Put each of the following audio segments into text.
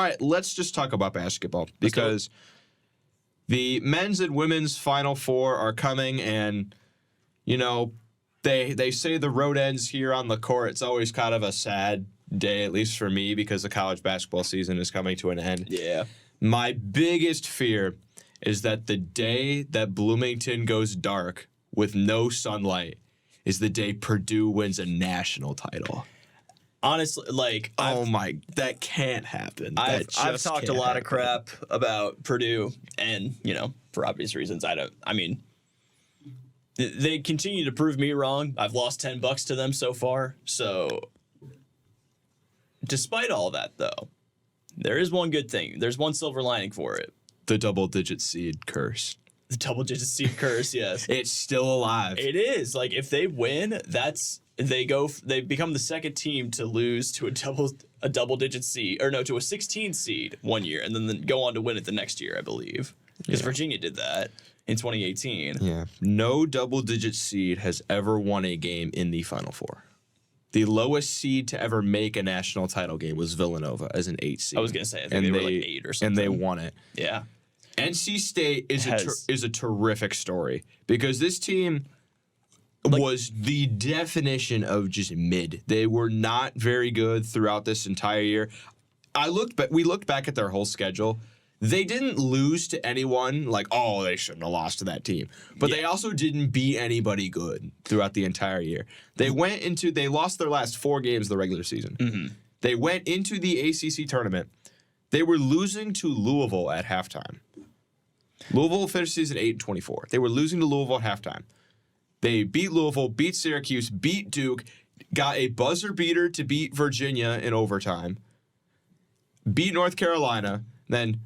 right, let's just talk about basketball because the men's and women's Final Four are coming, and they say the road ends here on the court. It's always kind of a sad day, at least for me, because the college basketball season is coming to an end. Yeah. My biggest fear is that the day that Bloomington goes dark with no sunlight is the day Purdue wins a national title. Honestly, that can't happen. I've talked a lot of crap about Purdue, and for obvious reasons, they continue to prove me wrong. I've lost $10 to them so far. So, despite all that, though, there is one good thing. There's one silver lining for it. The double-digit seed curse. The double-digit seed curse, yes. It's still alive. It is. Like, if they win, they become the second team to lose to a double-digit seed, or no, to a 16 seed one year, and then go on to win it the next year, I believe. Because Virginia did that in 2018. Yeah. No double-digit seed has ever won a game in the Final Four. The lowest seed to ever make a national title game was Villanova as an 8 seed. I was going to say, I think they were like 8 or something. And they won it. Yeah. NC State is a terrific story because this team was the definition of just mid. They were not very good throughout this entire year. We looked back at their whole schedule. They didn't lose to anyone they shouldn't have lost to that team. But they also didn't beat anybody good throughout the entire year. They lost their last 4 games of the regular season. Mm-hmm. They went into the ACC tournament. They were losing to Louisville at halftime. Louisville finished the season 8-24. They were losing to Louisville at halftime. They beat Louisville, beat Syracuse, beat Duke, got a buzzer beater to beat Virginia in overtime, beat North Carolina, then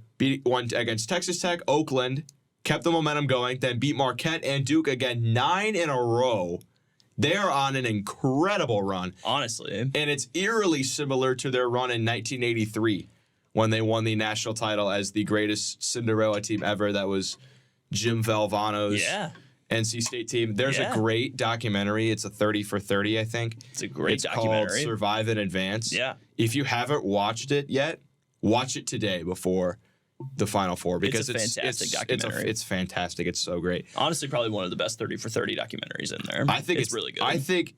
won against Texas Tech, Oakland, kept the momentum going, then beat Marquette and Duke again 9 in a row. They are on an incredible run. Honestly. And it's eerily similar to their run in 1983 when they won the national title as the greatest Cinderella team ever. That was Jim Valvano's NC State team. There's a great documentary. It's a 30 for 30, I think. It's a great documentary. It's called Survive in Advance. Yeah. If you haven't watched it yet, watch it today before the Final Four because it's a fantastic documentary. It's fantastic. It's so great. Honestly, probably one of the best 30 for 30 documentaries in there. I think it's really good. I think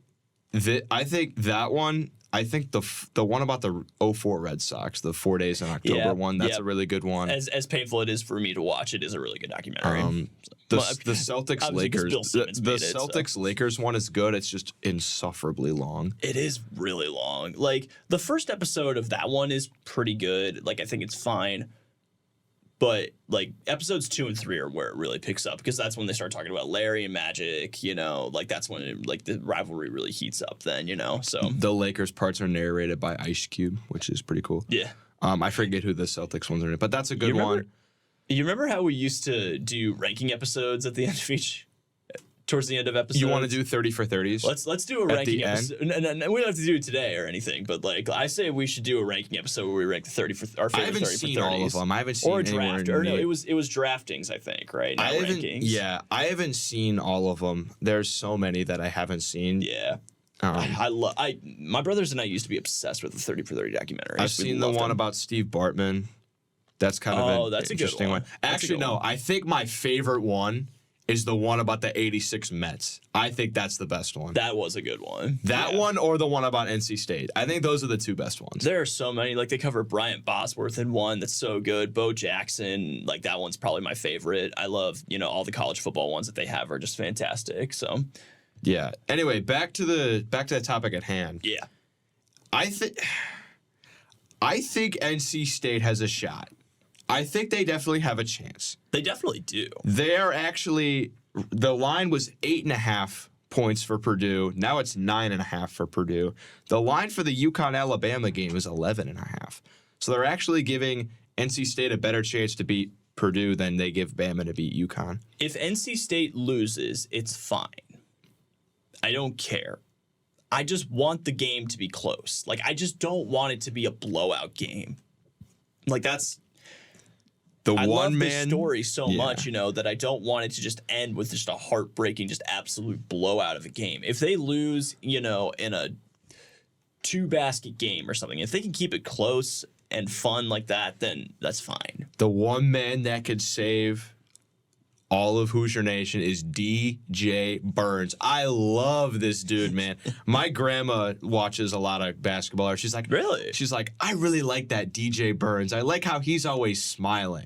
that one. I think the one about the 04 Red Sox, the 4 days in October one, that's a really good one. As painful it is for me to watch, it is a really good documentary. The Celtics Lakers, the Celtics Lakers one is good. It's just insufferably long. It is really long. Like the first episode of that one is pretty good. Like I think it's fine. But like episodes 2 and 3 are where it really picks up because that's when they start talking about Larry and Magic. That's when the rivalry really heats up. Then so the Lakers parts are narrated by Ice Cube, which is pretty cool. Yeah. I forget who the Celtics ones are, but that's a good one. You remember how we used to do ranking episodes at the end of each? Towards the end of episodes. You want to do 30 for 30s? Let's do a ranking episode. And we don't have to do it today or anything, but I say we should do a ranking episode where we rank the 30 for our favorite 30 for 30s. I haven't seen all of them. I haven't seen draft. Or no, it was draftings, I think, right? Not rankings. Yeah, I haven't seen all of them. There's so many that I haven't seen. Yeah. My brothers and I used to be obsessed with the 30 for 30 documentaries. I've seen the one about Steve Bartman. That's kind of an interesting one. Actually, no, I think my favorite one is the one about the 86 Mets. I think that's the best one. That was a good one. That one or the one about NC State. I think those are the two best ones. There are so many. They cover Bryant Bosworth in one that's so good. Bo Jackson, that one's probably my favorite. I love, all the college football ones that they have are just fantastic. So, yeah. Anyway, back to the topic at hand. Yeah. I think NC State has a shot. I think they definitely have a chance. They definitely do. They are actually, the line was 8.5 points for Purdue. Now it's 9.5 for Purdue. The line for the UConn-Alabama game is 11.5. So they're actually giving NC State a better chance to beat Purdue than they give Bama to beat UConn. If NC State loses, it's fine. I don't care. I just want the game to be close. I just don't want it to be a blowout game. That's... I love this story so much, that I don't want it to just end with just a heartbreaking, just absolute blowout of a game. If they lose, in a 2-basket game or something, if they can keep it close and fun like that, then that's fine. The one man that could save all of Hoosier Nation is DJ Burns. I love this dude, man. My grandma watches a lot of basketball. She's like, Really? She's like, I really like that DJ Burns. I like how he's always smiling.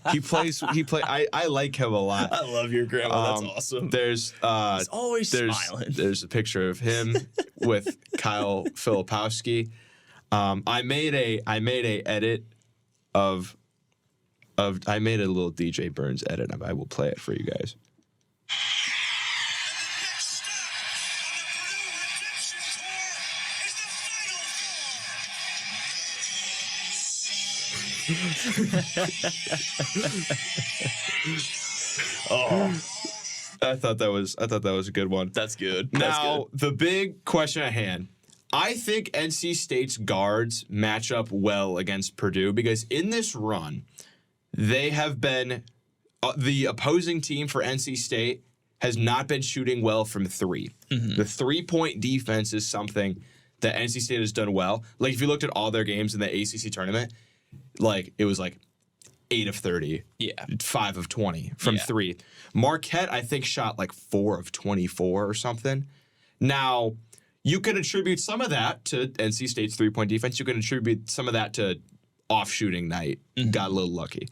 I like him a lot. I love your grandma. That's awesome. There's He's always smiling. There's a picture of him with Kyle Filipowski. I made a edit of I made a little DJ Burns edit. I will play it for you guys. Oh, I thought that was a good one. that's good. That's Now, good. the big question at hand. I think NC State's guards match up well against Purdue because in this run, they have been the opposing team for NC State has not been shooting well from three. The 3-point defense is something that NC State has done well. Like if you looked at all their games in the ACC tournament, like it was like 8 of 30, Yeah. 5 of 20 from Yeah. three. Marquette, I think, shot like 4 of 24 or something. Now, you could attribute some of that to NC State's 3-point defense. You can attribute some of that to off shooting night. Got a little lucky.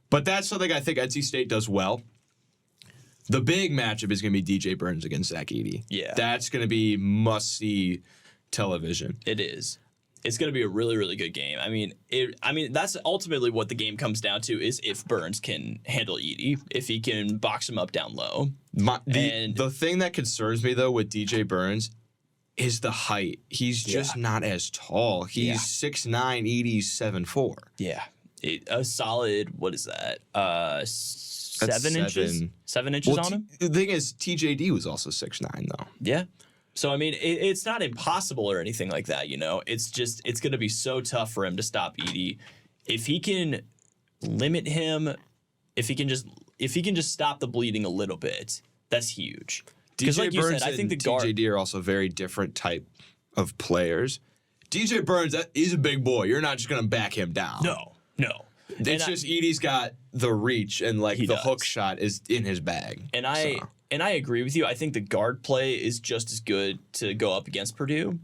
But that's something I think NC State does well. The big matchup is going to be DJ Burns against Zach Edey. Yeah. That's going to be must-see television. It is. It's going to be a really, really good game. I mean, that's ultimately what the game comes down to is if Burns can handle Edey, if he can box him up down low. The thing that concerns me, though, with DJ Burns is the height. He's just not as tall. He's 6'9", Edey's 7'4". Yeah. A solid, what is that? 7 inches? 7. 7 inches Well, on him? the thing is, TJD was also 6'9", though. Yeah. So, I mean, it's not impossible or anything like that, you know? It's just, it's going to be so tough for him to stop Edey. If he can limit him, if he can just stop the bleeding a little bit, that's huge. Because like you said, I think the guard... TJD are also very different type of players. DJ Burns, he's a big boy. You're not just going to back him down. No. It's just Edey's got the reach and like the hook does. shot is in his bag. And I agree with you. I think the guard play is just as good to go up against Purdue.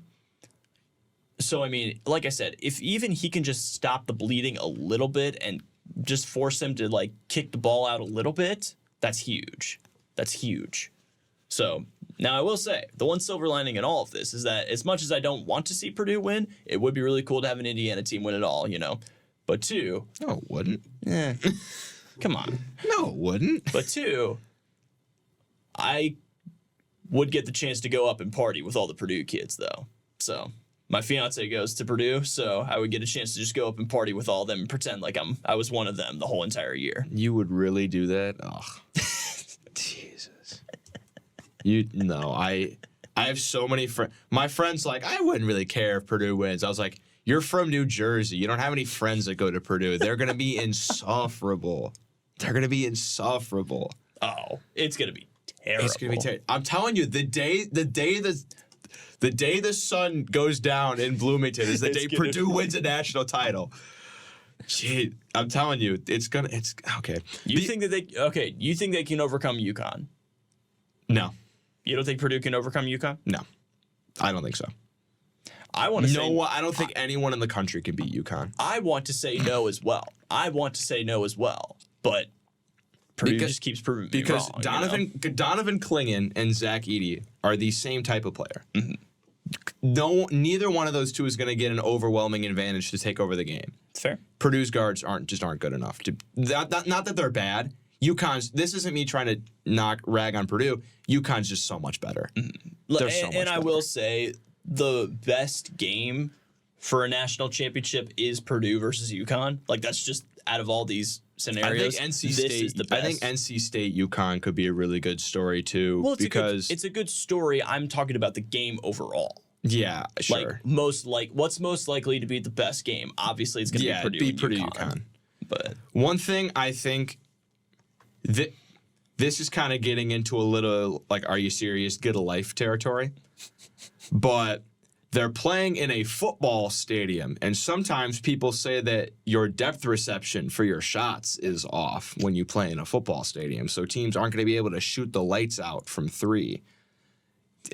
So, I mean, like I said, if even he can just stop the bleeding a little bit and just force him to, like, kick the ball out a little bit, that's huge. That's huge. So, now I will say, the one silver lining in all of this is that as much as I don't want to see Purdue win, it would be really cool to have an Indiana team win it all, you know? But two, No, it wouldn't. come on. No, it wouldn't. But two, I would get the chance to go up and party with all the Purdue kids, though. So my fiance goes to Purdue, so I would get a chance to just go up and party with all of them and pretend like I was one of them the whole entire year. You would really do that? Oh, Jesus. I have so many friends. My friends like, I wouldn't really care if Purdue wins. I was like, you're from New Jersey. You don't have any friends that go to Purdue. They're gonna be insufferable. They're gonna be insufferable. Oh, it's gonna be terrible. It's gonna be terrible. I'm telling you, the day the sun goes down in Bloomington is the It's day gonna Purdue be- wins a national title. Gee, I'm telling you, it's okay. You think they can overcome UConn? No, You don't think Purdue can overcome UConn? no, I don't think so. I want to say No, I don't think anyone in the country can beat UConn. I want to say no as well. But Purdue just keeps proving me because wrong. Donovan Clingan and Zach Edey are the same type of player. Mm-hmm. No, neither one of those two is going to get an overwhelming advantage to take over the game. It's fair. Purdue's guards aren't good enough to. Not that they're bad. UConn's. This isn't me trying to rag on Purdue. UConn's just so much better. They're so much And I better. will say the best game for a national championship is Purdue versus UConn. Like that's just out of all these I scenarios, think NC this State. is the best. I think NC State UConn could be a really good story too. well, because it's a good story. I'm talking about the game overall. yeah, sure. What's most likely to be the best game? Obviously, it's going to Yeah, be Purdue. and Purdue UConn. UConn. But One thing I think that this is kind of getting into a little like, are you serious? Get a life territory. But they're playing in a football stadium, and sometimes people say that your depth reception for your shots is off when you play in a football stadium, so teams aren't going to be able to shoot the lights out from three.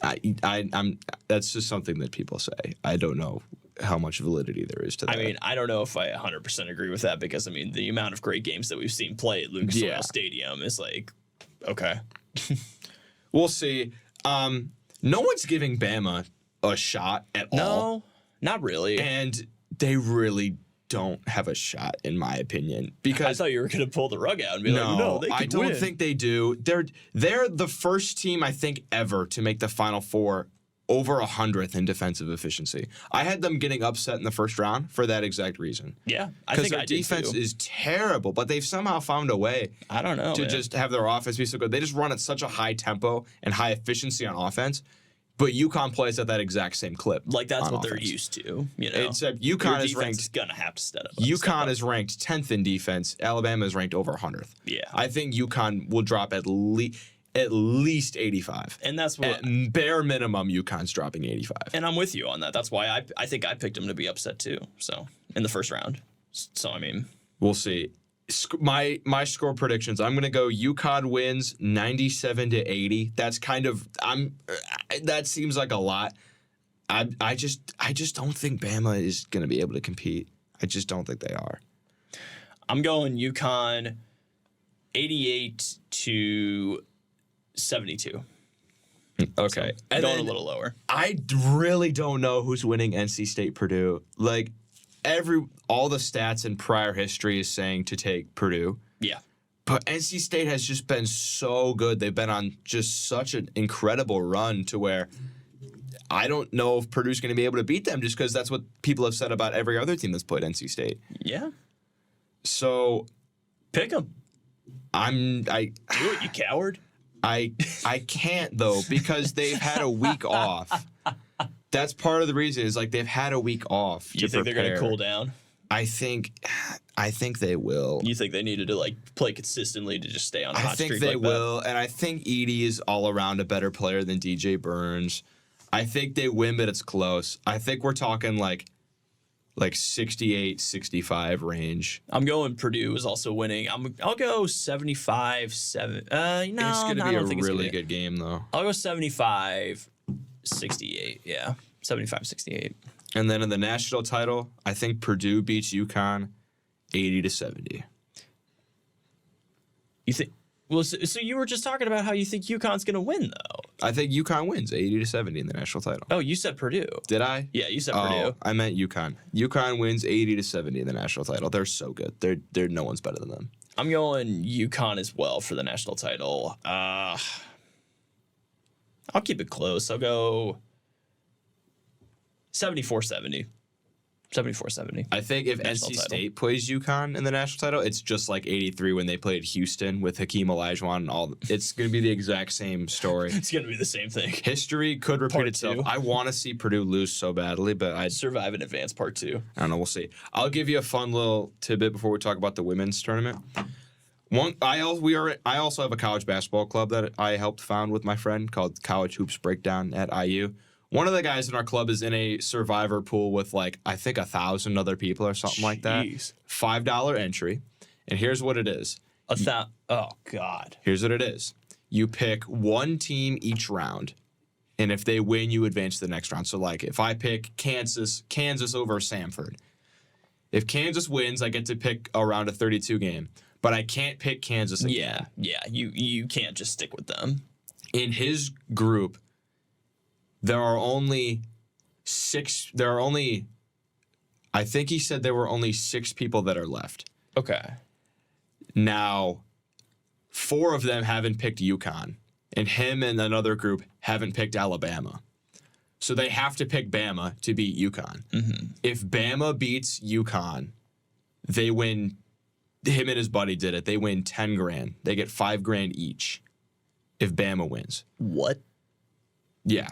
I'm that's just something that people say. I don't know how much validity there is to that. I mean, I don't know if I 100% agree with that because, I mean, the amount of great games that we've seen play at Lucas Oil Stadium is like, okay. We'll see. No one's giving Bama a shot at all. No, not really. And they really don't have a shot, in my opinion. I Because thought you were going to pull the rug out and be like, no, they can I don't win. think they do. They're the first team, I think, ever to make the Final Four over 100th in defensive efficiency. I had them getting upset in the first round for that exact reason. Yeah, I Because think their I did defense too. is terrible, but they've somehow found a way I don't know, to man. just have their offense be so good. They just run at such a high tempo and high efficiency on offense, but UConn plays at that exact same clip. Like, that's on what they're offense. used to, you know? Except Your UConn is defense ranked. is going to have to step up. UConn is ranked 10th in defense. Alabama is ranked over 100th. Yeah. I think UConn will drop at least 85. And that's what... At bare minimum, UConn's dropping 85. And I'm with you on that. That's why I think I picked them to be upset too. So in the first round. So I mean, We'll see. My score predictions. I'm gonna go UConn wins 97-80. That's kind of that seems like a lot. I just don't think Bama is gonna be able to compete. I just don't think they are. I'm going UConn 88 to 72. Okay. So going a little lower. I really don't know who's winning NC State Purdue. Like all the stats in prior history is saying to take Purdue. Yeah. But NC State has just been so good. They've been on just such an incredible run to where I don't know if Purdue's going to be able to beat them just because that's what people have said about every other team that's played NC State. Yeah. So Pick them. I Do it, you coward. I can't though because they've had a week off. That's part of the reason is like they've had a week off. You think they're going to cool down? I think they will. You think they needed to like play consistently to just stay on a I hot think streak they like will, and I think Edie is all around a better player than DJ Burns. I think they win, but it's close. I think we're talking like 68-65 range. that? I'm going Purdue is also winning. I'll go 75-7. No, It's going to I be don't a think it's gonna really be. good game, though. I'll go 75-68. Yeah, 75-68. And then in the national title, I think Purdue beats UConn 80-70. You think? Well, so you were just talking about how you think UConn's going to win, though. I think UConn wins 80-70 in the national title. Oh, you said Purdue. Did I? Yeah, you said Oh, Purdue. I meant UConn. UConn wins 80-70 in the national title. They're so good. They're no one's better than them. I'm going UConn as well for the national title. I'll keep it close. I'll go 74-70. 74-70. I think if National NC title. State plays UConn in the national title, it's just like 83 when they played Houston with Hakeem Olajuwon and all. It's going to be the exact same story. It's going to be the same thing. History could repeat Part itself. two. I want to see Purdue lose so badly, but I Survive in advance, part 2. don't know. We'll see. I'll give you a fun little tidbit before we talk about the women's tournament. I also have a college basketball club that I helped found with my friend called College Hoops Breakdown at IU. One of the guys in our club is in a survivor pool with like I think 1,000 other people or something like that. Jeez. $5 entry, and here's what it is. Oh, God. Here's what it is. You pick one team each round, and if they win, you advance to the next round. So like if I pick Kansas over Samford, if Kansas wins, I get to pick a round of 32 game, but I can't pick Kansas again. Yeah. You can't just stick with them. In his group, there are only 6. I think he said there were only 6 people that are left. Okay. Now, 4 of them haven't picked UConn, and him and another group haven't picked Alabama. So they have to pick Bama to beat UConn. Mm-hmm. If Bama beats UConn, they win. Him and his buddy did it. They win 10 grand. They get 5 grand each if Bama wins. What? Yeah.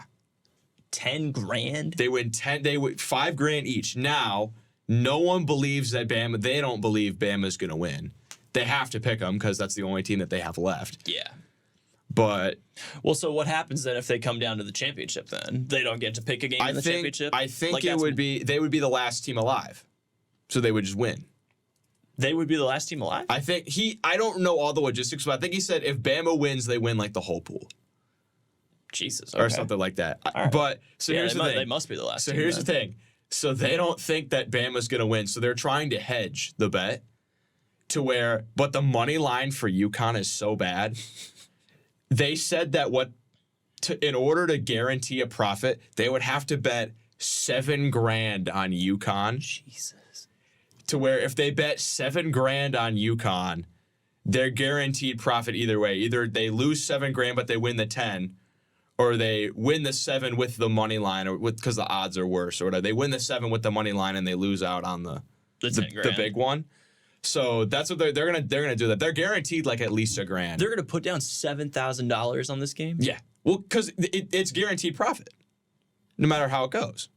10 grand? They win 5 grand each. Now, no one believes that Bama. They don't believe Bama's going to win. They have to pick them because that's the only team that they have left. Yeah. But Well, so what happens then if they come down to the championship? Then they don't get to pick a game in the championship. I think Like, it that's- would be they would be the last team alive, so they would just win. They would be the last team alive. I don't know all the logistics, but I think he said if Bama wins, they win like the whole pool Jesus, or okay. something like that. right. But so Yeah, here's the thing. they must be the last. So team here's then. the thing. So they don't think that Bama's gonna win, so they're trying to hedge the bet to where, but the money line for UConn is so bad. They said that in order to guarantee a profit, they would have to bet $7,000 on UConn. Jesus. To where if they bet $7,000 on UConn, they're guaranteed profit either way. Either they lose $7,000 but they win the 10, or they win the 7 with the money line, or because the odds are worse, or whatever. They win the 7 with the money line and they lose out on the 10 grand. the big one. So that's what they're gonna do. That they're guaranteed like at least $1,000. They're gonna put down $7,000 on this game. Yeah, well, because it's guaranteed profit, no matter how it goes.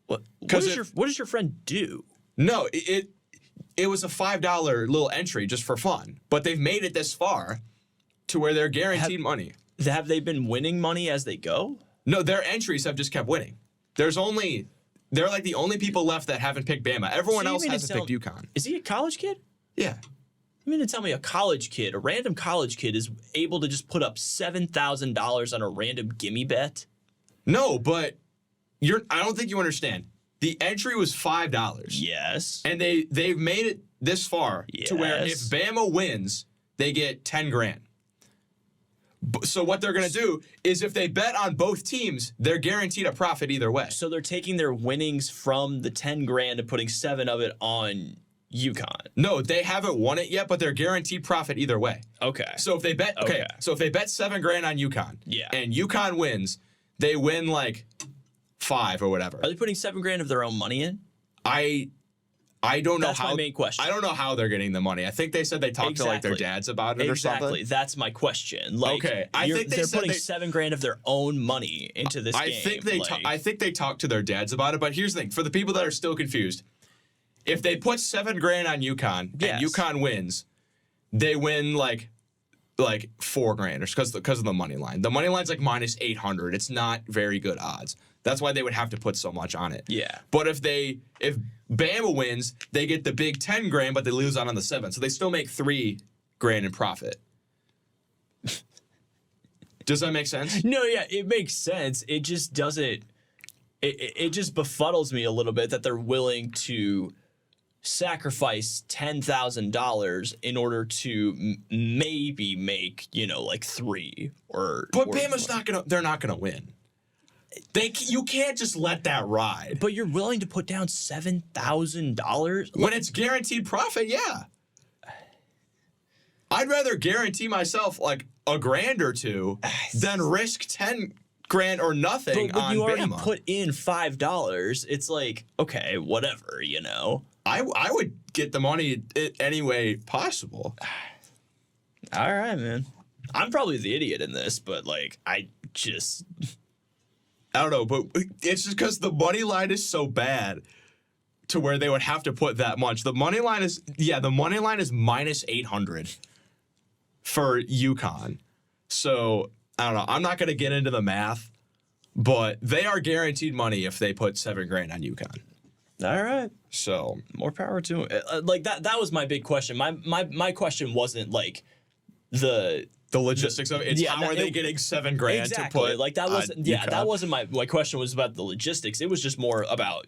What 'Cause what does your friend do? No, it was a $5 little entry just for fun, but they've made it this far to where they're guaranteed money. Have they been winning money as they go? No, their entries have just kept winning. They're like the only people left that haven't picked Bama. Everyone So you else mean to hasn't picked tell- UConn. Is he a college kid? Yeah. You mean to tell me a random college kid is able to just put up $7,000 on a random gimme bet? No, but I don't think you understand. The entry was $5. Yes. And they've made it this far to where if Yes. Bama wins, they get $10,000. So what they're gonna do is if they bet on both teams, they're guaranteed a profit either way. So they're taking their winnings from the 10 grand and putting 7 of it on UConn. No, they haven't won it yet, but they're guaranteed profit either way. Okay. So if they bet Okay. so if they bet $7,000 on UConn, Yeah. and UConn wins, they win like 5 or whatever. Are they putting 7 grand of their own money in? I don't know That's how. my main question. I don't know how they're getting the money. I think they said they talked to like their Exactly. dads about it or Exactly. something. That's my question. Like, Okay. I think they they're said putting they- 7 grand of their own money into this I game. think they like, I think they talked to their dads about it. But here's the thing: for the people that are still confused, if they put $7,000 on UConn Yes. and UConn wins, they win like $4,000 because of the money line. The money line's like minus 800. It's not very good odds. That's why they would have to put so much on it. Yeah. But if Bama wins, they get the big $10,000, but they lose out on the 7, so they still make $3,000 in profit. Does that make sense? No, yeah, it makes sense. It just doesn't. It just befuddles me a little bit that they're willing to sacrifice $10,000 in order to maybe make like 3 or. But or Bama's more. not gonna. They're not gonna win. You can't just let that ride. But you're willing to put down $7,000? When it's guaranteed profit, yeah. I'd rather guarantee myself like $1,000 or $2 than risk $10,000 or nothing But when on you already Bama. put in $5, it's like, okay, whatever, I would get the money any way possible. All right, man. I'm probably the idiot in this, but I don't know, but it's just because the money line is so bad to where they would have to put that much. The money line is minus 800 for UConn. So I don't know. I'm not going to get into the math, but they are guaranteed money if they put $7,000 on UConn. all right. So More power to him. That was my big question. My question wasn't like the logistics of it, it's yeah, how no, are they it- getting $7,000 exactly to put like that on wasn't yeah UConn? that wasn't my question was about the logistics. It was just more about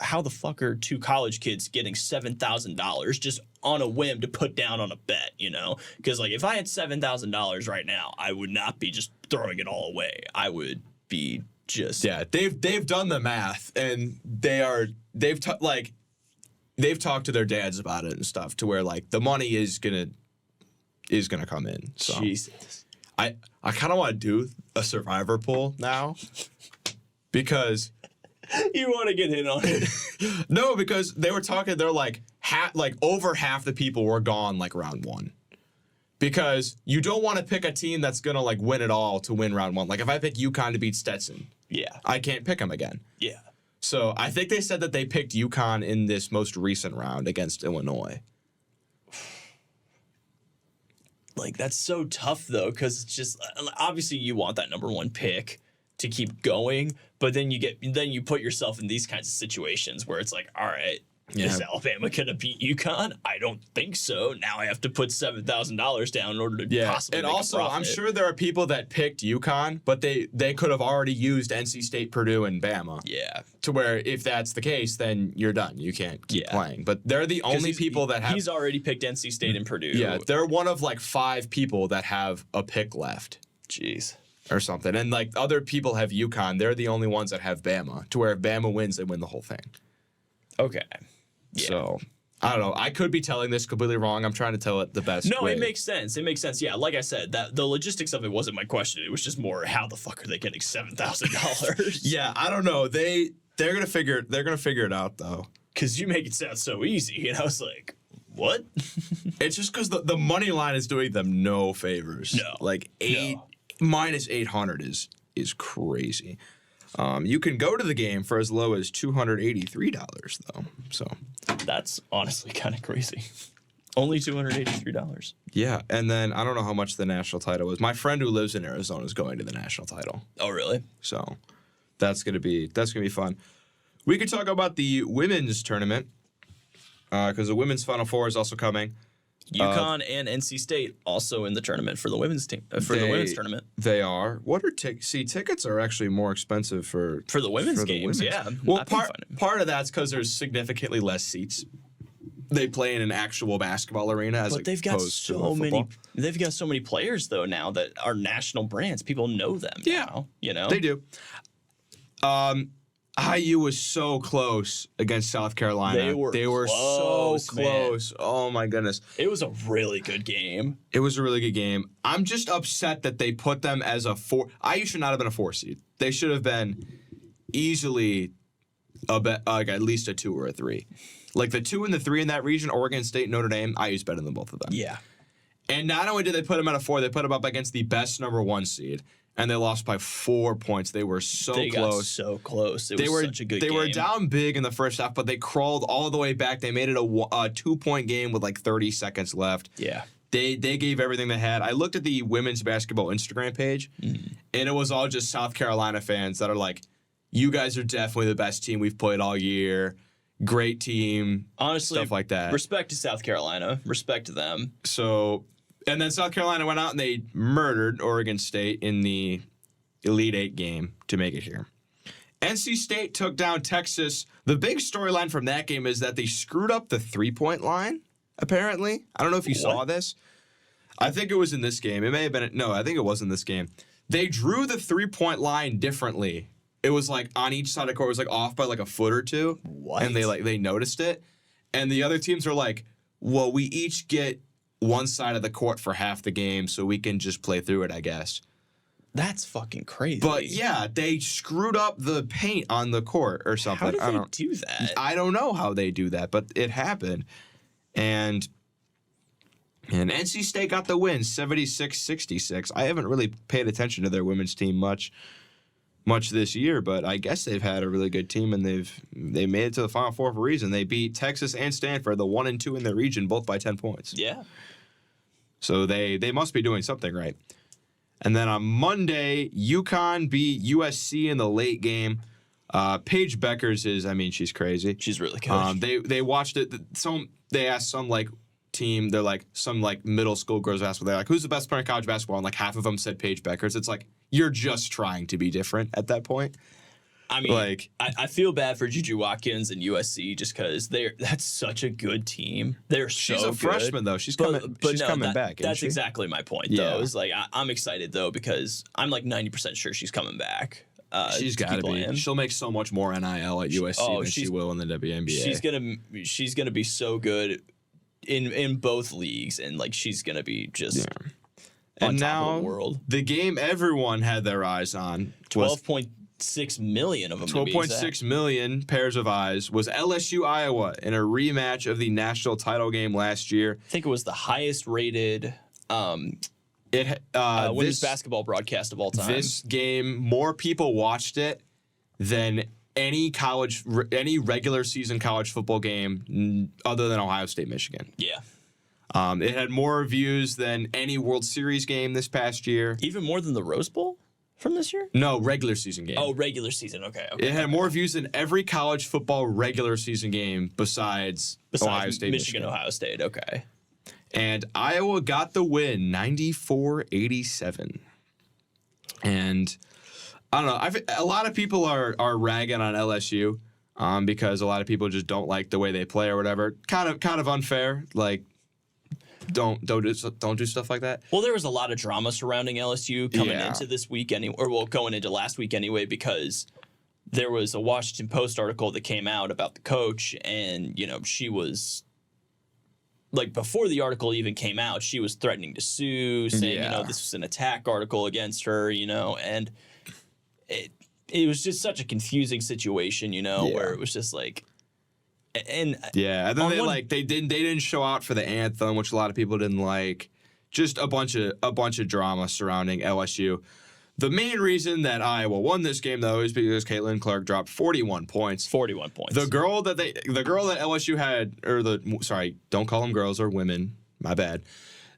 how the fuck are 2 college kids getting $7,000 just on a whim to put down on a bet, Because if I had $7,000 right now, I would not be just throwing it all away. I would be just Yeah, they've done the math and they've talked to their dads about it and stuff to where like the money is gonna come in. So Jesus. I kind of want to do a survivor pool now because You want to get in on it? no, because they were talking. They're like over half the people were gone like round 1. Because you don't want to pick a team that's gonna like win it all to win round 1. Like if I pick UConn to beat Stetson, Yeah. I can't pick them again. Yeah. So I think they said that they picked UConn in this most recent round against Illinois. Like, that's so tough, though, because it's just obviously you want that number one pick to keep going, but then you put yourself in these kinds of situations where it's like, all right, is Alabama gonna beat UConn? I don't think so. Now I have to put $7,000 down in order to possibly and make also a profit. I'm sure there are people that picked UConn, but they could have already used NC State, Purdue, and Bama. Yeah, To where if that's the case, then you're done. You can't keep playing. But they're the only people that have. He's already picked NC State and Purdue. Yeah, they're one of like 5 people that have a pick left. Jeez. Or something. And like other people have UConn. They're the only ones that have Bama. To where if Bama wins, they win the whole thing. Okay. Yeah. So I don't know. I could be telling this completely wrong. I'm trying to tell it the best No, way. it makes sense. It makes sense. Yeah, like I said, that the logistics of it wasn't my question. It was just more how the fuck are they getting $7,000? Yeah, I don't know. They're gonna figure it out though. Because you make it sound so easy, and I was like, what? It's just because the money line is doing them no favors. No. Like minus 800 is crazy. You can go to the game for as low as $283 though. So That's honestly kind of crazy. Only $283. yeah, and then I don't know how much the national title was. My friend who lives in Arizona is going to the national title. Oh, really? So that's gonna be fun. We could talk about the women's tournament because the women's Final Four is also coming. UConn and NC State also in the tournament for the women's team the women's tournament. They are. What are tickets are actually more expensive for The women's for the games. women's. Yeah. Well, I've been finding- part of that's because there's significantly less seats. They play in an actual basketball arena as But they've got opposed to so many. football. They've got so many players though now that are national brands. People know them. Yeah. now, you know They do. IU was so close against South Carolina. They were so close, man. close. Oh my goodness. It was a really good game. It was a really good game. I'm just upset that they put them as a 4. IU should not have been a 4 seed. They should have been easily at least a 2 or a 3. Like the 2 and the 3 in that region, Oregon State, Notre Dame, IU's better than both of them. Yeah. And not only did they put them at a 4, they put them up against the best number 1 seed, and they lost by 4 points. They were so They got close. so close. It They was were such a good they game. were down big in the first half, but they crawled all the way back. They made it a 2-point game with like 30 seconds left. Yeah. They gave everything they had. I looked at the women's basketball Instagram page, and it was all just South Carolina fans that are like, "You guys are definitely the best team we've played all year. Great team." Honestly, stuff like that. Respect to South Carolina. Respect to them. So, and then South Carolina went out and they murdered Oregon State in the Elite 8 game to make it here. NC State took down Texas. The big storyline from that game is that they screwed up the 3-point line, apparently. I don't know if you saw this. I think it was in this game. It may have been. No, I think it was in this game. They drew the 3-point line differently. It was like on each side of the court, it was like off by like a foot or two. What? And they noticed it. And the other teams are like, well, we each get one side of the court for half the game, so we can just play through it, I guess. That's fucking crazy. But yeah, they screwed up the paint on the court or something. How did they do that? I don't know how they do that, but it happened. And NC State got the win, 76-66. I haven't really paid attention to their women's team much this year, but I guess they've had a really good team, and they made it to the Final Four for a reason. They beat Texas and Stanford, the 1 and 2 in their region, both by 10 points. Yeah. So they must be doing something right. And then on Monday, UConn beat USC in the late game. Paige Beckers she's crazy. She's really good. They watched it. They asked some like team. They're like some like middle school girls basketball. They're like, who's the best player in college basketball? And like half of them said Paige Beckers. It's like you're just trying to be different at that point. I mean, I feel bad for Juju Watkins and USC just because that's such a good team. They're She's so a good. freshman though. She's coming back. That's she? exactly my point though. Is like I'm excited though because I'm like 90% sure she's coming back. She's got to be. playing. She'll make so much more NIL at USC than she will in the WNBA. She's gonna be so good in both leagues, and like she's gonna be just on and top now of the world. The game everyone had their eyes on was 12.6 million of them. 12.6 million pairs of eyes was LSU Iowa in a rematch of the national title game last year. I think it was the highest rated women's basketball broadcast of all time. This game, more people watched it than any regular season college football game other than Ohio State, Michigan. Yeah. It had more views than any World Series game this past year. Even more than the Rose Bowl from this year? No, regular season game. Oh, regular season. Okay. It had more views than every college football regular season game besides Ohio State, Michigan, Ohio State. Okay. And Iowa got the win, 94-87. And I don't know. A lot of people are ragging on LSU because a lot of people just don't like the way they play or whatever. Kind of unfair. Like, don't do stuff like that. Well, there was a lot of drama surrounding LSU coming Yeah. into this week going into last week anyway, because there was a Washington Post article that came out about the coach, and she was like, before the article even came out, she was threatening to sue, saying this was an attack article against her, and it was just such a confusing situation, where it was just like. And then they didn't show out for the anthem, which a lot of people didn't like. Just a bunch of drama surrounding LSU. The main reason that Iowa won this game, though, is because Caitlin Clark dropped 41 points. 41 points. The girl that LSU had, don't call them girls or women. My bad.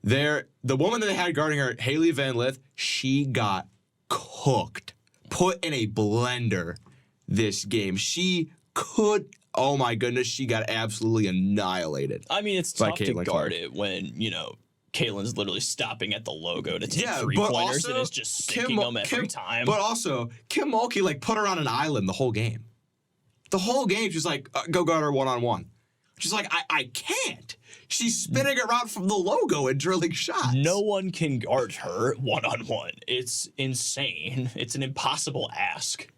The woman that they had guarding her, Haley Van Lith, she got cooked, put in a blender this game. She could. Oh my goodness, she got absolutely annihilated. I mean, it's tough to Caitlin guard Clark. it when, Caitlin's literally stopping at the logo to take three-pointers and is just sinking them every time. But also, Kim Mulkey put her on an island the whole game. The whole game, she's like, go guard her one-on-one. She's like, I can't. She's spinning around from the logo and drilling shots. No one can guard her one-on-one. It's insane. It's an impossible ask.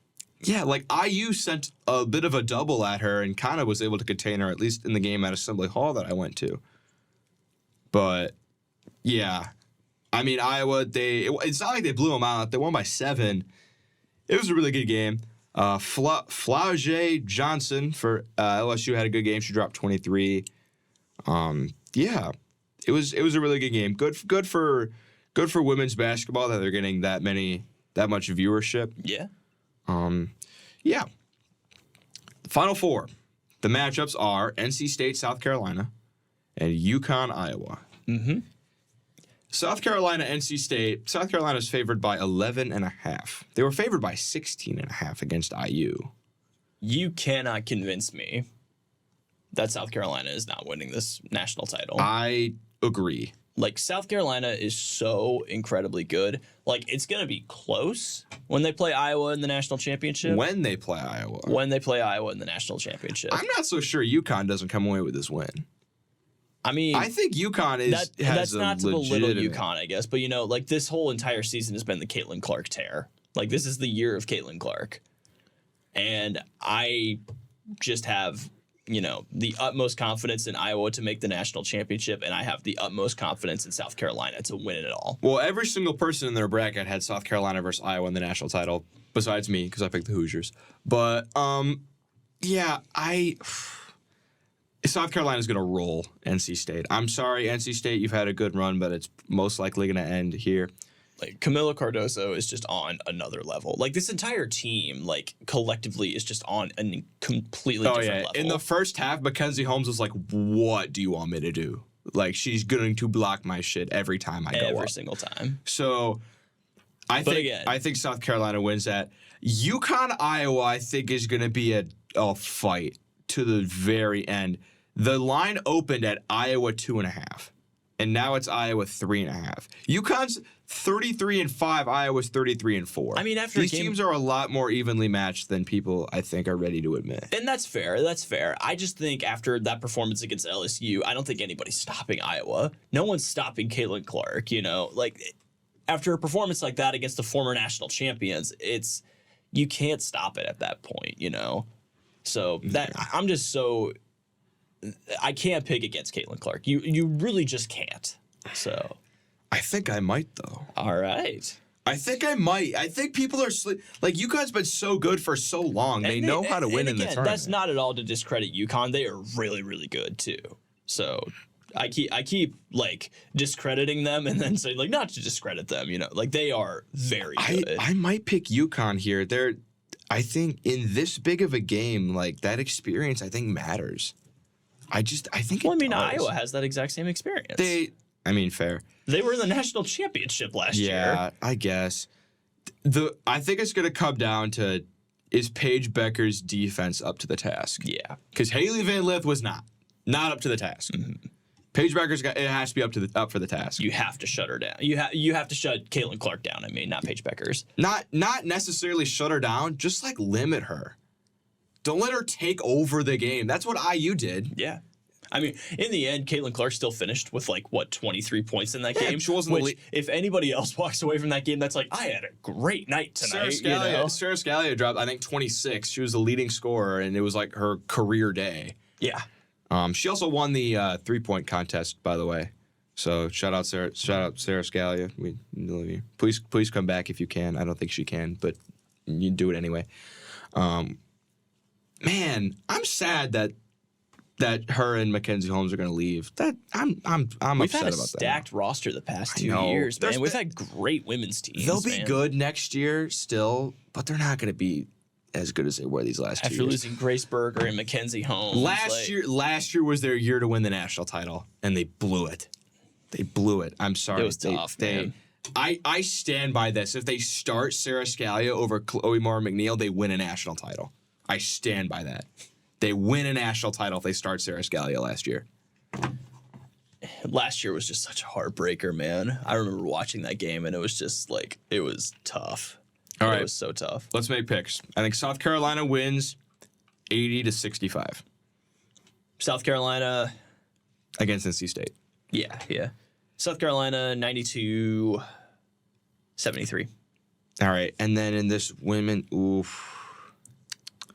Yeah, IU sent a bit of a double at her and kind of was able to contain her, at least in the game at Assembly Hall that I went to. But, yeah. I mean, Iowa, it's not like they blew them out. They won by 7. It was a really good game. Flau'jae Johnson for LSU had a good game. She dropped 23. Yeah, it was a really good game. Good for women's basketball that they're getting that much viewership. Yeah. Yeah. Final 4. The matchups are NC State, South Carolina, and UConn, Iowa. Mm-hmm. South Carolina, NC State. South Carolina is favored by 11.5. They were favored by 16.5 against IU. You cannot convince me that South Carolina is not winning this national title. I agree. South Carolina is so incredibly good. It's going to be close when they play Iowa in the national championship. When they play Iowa. When they play Iowa in the national championship. I'm not so sure UConn doesn't come away with this win. I mean, I think UConn that's not to belittle legitimate UConn, I guess. But, this whole entire season has been the Caitlin Clark tear. This is the year of Caitlin Clark. And I just have the utmost confidence in Iowa to make the national championship, and I have the utmost confidence in South Carolina to win it all. Well, every single person in their bracket had South Carolina versus Iowa in the national title, besides me, because I picked the Hoosiers. But, yeah, South Carolina's going to roll NC State. I'm sorry, NC State, you've had a good run, but it's most likely going to end here. Camila Cardoso is just on another level. This entire team, collectively, is just on a completely different level. In the first half, Mackenzie Holmes was like, what do you want me to do? She's going to block my shit every time I go up. Every single time. So, I think South Carolina wins that. UConn, Iowa, I think, is going to be a fight to the very end. The line opened at Iowa 2.5. And now it's Iowa 3.5. UConn's 33-5. Iowa's 33-4. I mean, these teams are a lot more evenly matched than people I think are ready to admit. And that's fair. That's fair. I just think after that performance against LSU, I don't think anybody's stopping Iowa. No one's stopping Caitlin Clark. After a performance like that against the former national champions, you can't stop it at that point. So I'm just so. I can't pick against Caitlin Clark. You really just can't. So I think I might, though. All right. I think I might. I think people are UConn's been so good for so long. They know how to win in the tournament. That's not at all to discredit UConn. They are really, really good too. So I keep discrediting them and then saying not to discredit them. They are very good. I might pick UConn here. I think in this big of a game, that experience I think matters. I think. Well, I it mean, does. Iowa has that exact same experience. I mean, fair. They were in the national championship last year. Yeah, I guess. I think it's going to come down to, is Paige Becker's defense up to the task? Yeah. Because Haley Van Lith was not up to the task. Mm-hmm. Paige Becker's it has to be up for the task. You have to shut her down. You have to shut Caitlin Clark down. I mean, not Paige Beckers. Not necessarily shut her down, just like limit her. Don't let her take over the game. That's what IU did. Yeah. I mean, in the end, Caitlin Clark still finished with 23 points in that game. She wasn't which, if anybody else walks away from that game, that's like, I had a great night tonight. Sarah Scalia dropped, I think, 26. She was the leading scorer, and it was like her career day. Yeah. She also won the 3-point contest, by the way. So shout out Sarah Scalia. We love you. Please come back if you can. I don't think she can, but you do it anyway. Man, I'm sad that her and Mackenzie Holmes are going to leave. That I'm We've upset had a about stacked roster the past 2 know. years, man. There's We've been- had great women's teams. They'll be man. good next year still, but they're not going to be as good as they were these last 2 After years. losing Grace Berger and Mackenzie Holmes. Last year was their year to win the national title, and they blew it. They blew it. I'm sorry. It was tough, man. I stand by this. If they start Sarah Scalia over Chloe Moore McNeil, they win a national title. I stand by that. They win a national title if they start Sarah Scalia last year. Last year was just such a heartbreaker, man. I remember watching that game, and it was just it was tough. All right. It was so tough. Let's make picks. I think South Carolina wins 80-65 South Carolina, against NC State. yeah. South Carolina, 92-73. All right. And then in this women, oof.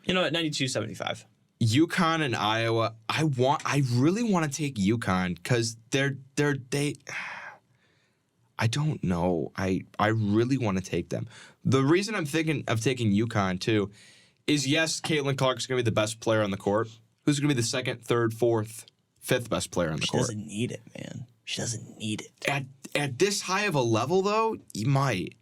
You know what? 92-75. UConn and Iowa. I really want to take UConn because they I don't know. I really want to take them. The reason I'm thinking of taking UConn too is, yes, Caitlin Clark's going to be the best player on the court. Who's going to be the second, third, fourth, fifth best player on the She court? doesn't need it, man. She doesn't need it. At this high of a level, though, you might.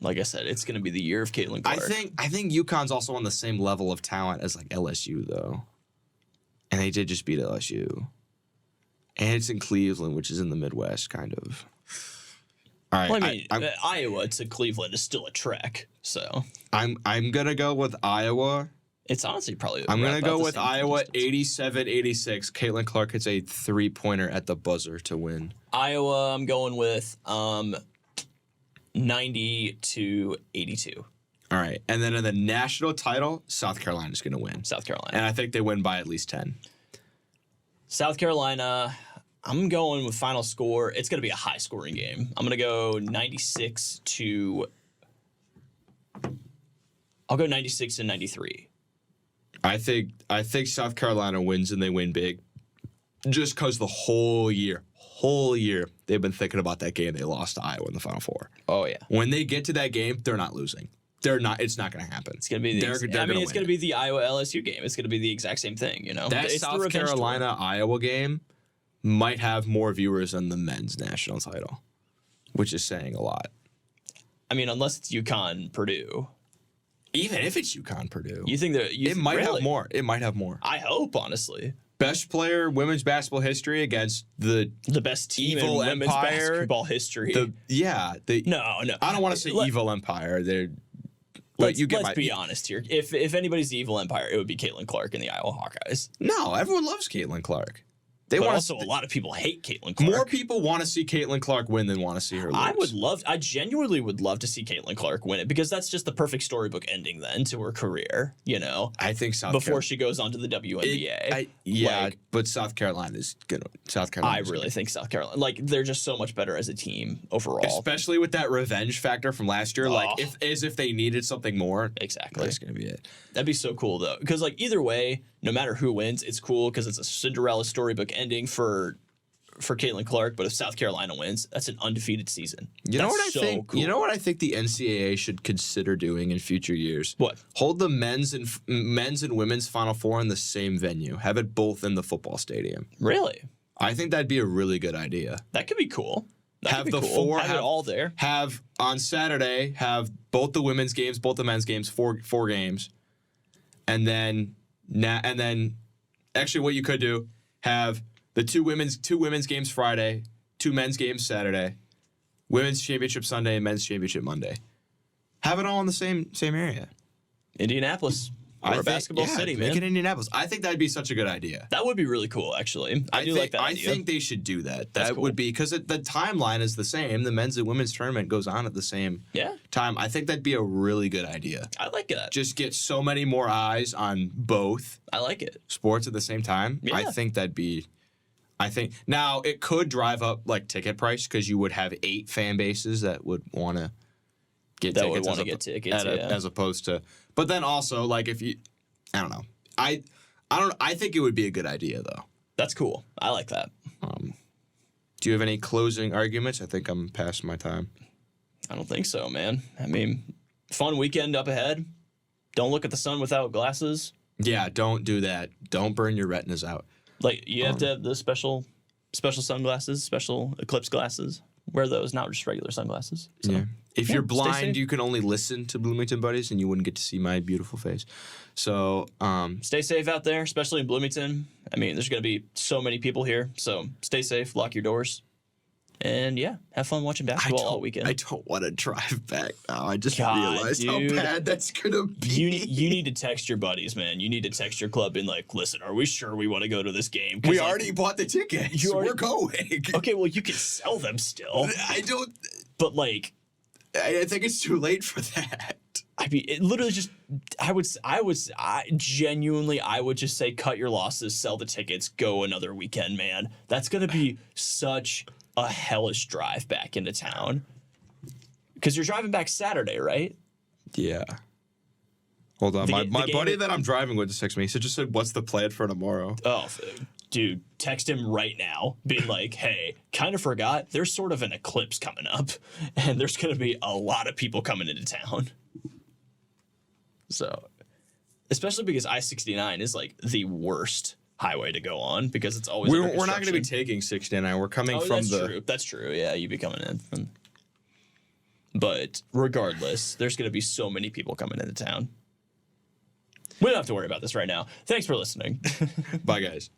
Like I said, it's going to be the year of Caitlin Clark. I think UConn's also on the same level of talent as like LSU though, and they did just beat LSU, and it's in Cleveland, which is in the Midwest, kind of. All right, Well, I mean, Iowa to Cleveland is still a trek, so I'm gonna go with Iowa. it's honestly probably. I'm gonna about go the with same Iowa distance. 87-86. Caitlin Clark hits a 3-pointer at the buzzer to win. Iowa, I'm going with 90-82. All right, and then in the national title, South Carolina's gonna win, South Carolina. and I think they win by at least 10. South Carolina, I'm going with final score. It's going to be a high scoring game. I'm going to go 96 to. I'll go 96-93. I think South Carolina wins and they win big, just because the whole year they've been thinking about that game they lost to Iowa in the Final Four. Oh yeah, When they get to that game, they're not losing. They're not. It's not going to happen. it's going to be. They're It's gonna going win to be the Iowa LSU game. It's going to be the exact same thing. You know, That it's the South revenge tour. Carolina Iowa game might have more viewers than the men's national title, which is saying a lot. I mean, unless it's UConn Purdue. Even if it's UConn Purdue, You think that it might really? have more. It might have more. I hope, honestly. Best player women's basketball history against the The best team Evil in women's Empire, basketball history. no. No. I don't want to say evil empire. They're. Let's you get let's be honest here. If anybody's the evil empire, it would be Caitlin Clark and the Iowa Hawkeyes. No, everyone loves Caitlin Clark. They But want also, a lot of people hate Caitlin Clark. more people want to see Caitlin Clark win than want to see her lose. I genuinely would love to see Caitlin Clark win it because that's just the perfect storybook ending then to her career, you know, I think South before she goes on to the WNBA. but South Carolina is gonna. South I Carolina. really think South Carolina, they're just so much better as a team overall. especially with that revenge factor from last year. Oh. As if they needed something more. Exactly. That's gonna be it. That'd be so cool though, because either way, no matter who wins, it's cool because it's a Cinderella storybook ending for Caitlin Clark. But if South Carolina wins, that's an undefeated season. You know That's what I so think? Cool. You know what I think the NCAA should consider doing in future years? What? Hold the men's and women's Final Four in the same venue. Have it both in the football stadium. Really? I think that'd be a really good idea. That could be cool. That Have could be the cool. four- Have it all there. Have on Saturday, have both the women's games, both the men's games, four games, and then Actually, what you could do, have the two women's games Friday, 2 men's games Saturday, women's championship Sunday, and men's championship Monday. Have it all in the same area. Indianapolis. We're a basketball city, man. Make it Indianapolis. I think that'd be such a good idea. That would be really cool, actually. I do like that idea. I think they should do that. That's That cool. would be because the timeline is the same. The men's and women's tournament goes on at the same time. I think that'd be a really good idea. I like that. Just get so many more eyes on both I like it. sports at the same time. Yeah. I think that'd be. I think now it could drive up like ticket price because you would have 8 fan bases that would want to get That tickets would wanna get tickets, as opposed to. But then also like if you, I don't know. I don't. I think it would be a good idea though. That's cool. I like that. Do you have any closing arguments? I think I'm past my time. I don't think so, man. I mean, fun weekend up ahead. Don't look at the sun without glasses. Yeah, don't do that. Don't burn your retinas out. Like you have to have the special sunglasses, special eclipse glasses. Wear those, not just regular sunglasses. So. Yeah. If Yeah, you're stay blind, safe. you can only listen to Bloomington Buddies, and you wouldn't get to see my beautiful face. So, Stay safe out there, especially in Bloomington. I mean, there's going to be so many people here, so stay safe, lock your doors, and yeah, have fun watching basketball all weekend. I don't want to drive back now. I just God, realized dude. how bad that's gonna be. you need to text your buddies, man. You need to text your club and like, listen, are we sure we want to go to this game? 'Cause, We like, already bought the tickets. We're going. Okay, well, you can sell them still, I don't. but like, I think it's too late for that. I mean, it literally just. I genuinely, I would just say, cut your losses, sell the tickets, go another weekend, man. That's gonna be such a hellish drive back into town. Because you're driving back Saturday, right? Yeah. Hold on, The my game buddy is- that I'm driving with just texted me. He just said, "What's the plan for tomorrow?" Oh, dude, text him right now, being like, hey, kind of forgot, there's sort of an eclipse coming up, and there's going to be a lot of people coming into town. So, especially because I-69 is like the worst highway to go on because it's always We're under not going to be construction. taking 69. We're coming Oh, from that's the. true. That's true. Yeah, you'd be coming in from. But regardless, there's going to be so many people coming into town. We don't have to worry about this right now. Thanks for listening. Bye, guys.